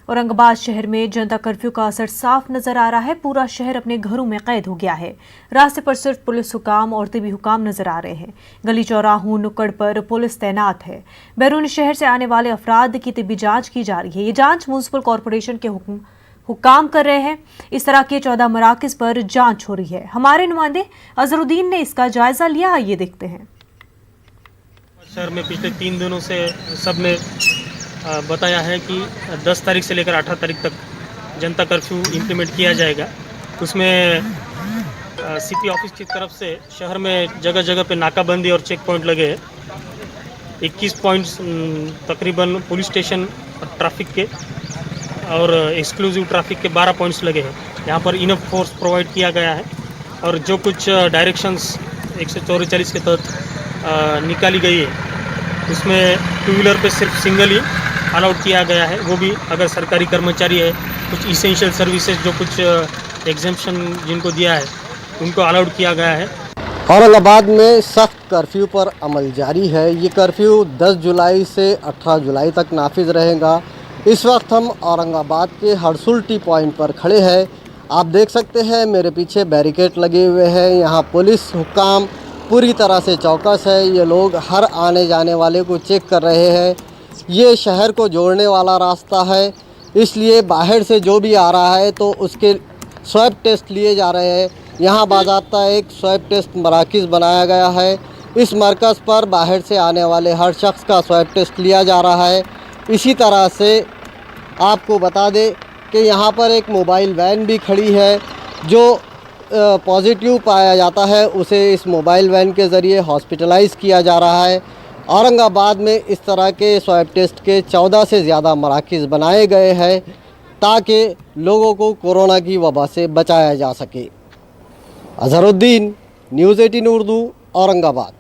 औरंगाबाद शहर में जनता कर्फ्यू का असर साफ नजर आ रहा है। पूरा शहर अपने घरों में कैद हो गया है। रास्ते पर सिर्फ पुलिस हुकाम और तिबी हुकाम नजर आ रहे हैं। गली चौराहों नुक्कड़ पर पुलिस तैनात है। बैरून शहर से आने वाले अफराद की तिबी जांच की जा रही है। ये जांच म्युनिसिपल कॉरपोरेशन के हुकाम कर रहे हैं। इस तरह के 14 मराकज पर जांच हो रही है। हमारे नुमाइंदे अजहरुद्दीन ने इसका जायजा लिया, ये देखते हैं। शहर में पिछले 3 दिनों से सब ने बताया है कि 10 तारीख से लेकर 18 तारीख तक जनता कर्फ्यू इम्प्लीमेंट किया जाएगा। उसमें सीपी ऑफिस की तरफ से शहर में जगह जगह पे नाकाबंदी और चेक पॉइंट लगे हैं। 21 पॉइंट्स तकरीबन पुलिस स्टेशन ट्रैफिक के और एक्सक्लूसिव ट्रैफिक के 12 पॉइंट्स लगे हैं। यहाँ पर इनफ फोर्स प्रोवाइड किया गया है और जो कुछ डायरेक्शंस 144 के तहत निकाली गई है उसमें 2 व्हीलर पे सिर्फ सिंगल ही अलाउड किया गया है। वो भी अगर सरकारी कर्मचारी है, कुछ इसेंशियल सर्विसेज जो कुछ एग्जेम्पशन जिनको दिया है उनको अलाउड किया गया है। औरंगाबाद में सख्त कर्फ्यू पर अमल जारी है। ये कर्फ्यू 10 जुलाई से 18 जुलाई तक नाफिज रहेगा। इस वक्त हम औरंगाबाद के हरसुल टी पॉइंट पर खड़े हैं। आप देख सकते हैं मेरे पीछे बैरिकेड लगे हुए हैं। यहाँ पुलिस हुकाम पूरी तरह से चौकस है। ये लोग हर आने जाने वाले को चेक कर रहे हैं। ये शहर को जोड़ने वाला रास्ता है, इसलिए बाहर से जो भी आ रहा है तो उसके स्वैब टेस्ट लिए जा रहे हैं। यहाँ बाज़ाब्ता एक स्वैब टेस्ट मराकज़ बनाया गया है। इस मरकज़ पर बाहर से आने वाले हर शख्स का स्वैब टेस्ट लिया जा रहा है। इसी तरह से आपको बता दें कि यहाँ पर एक मोबाइल वैन भी खड़ी है। जो पॉजिटिव पाया जाता है उसे इस मोबाइल वैन के ज़रिए हॉस्पिटलाइज़ किया जा रहा है। औरंगाबाद में इस तरह के स्वैब टेस्ट के 14 से ज़्यादा मराकज़ बनाए गए हैं ताकि लोगों को कोरोना की वबा से बचाया जा सके। अजहरुद्दीन, न्यूज़ 18 उर्दू, औरंगाबाद।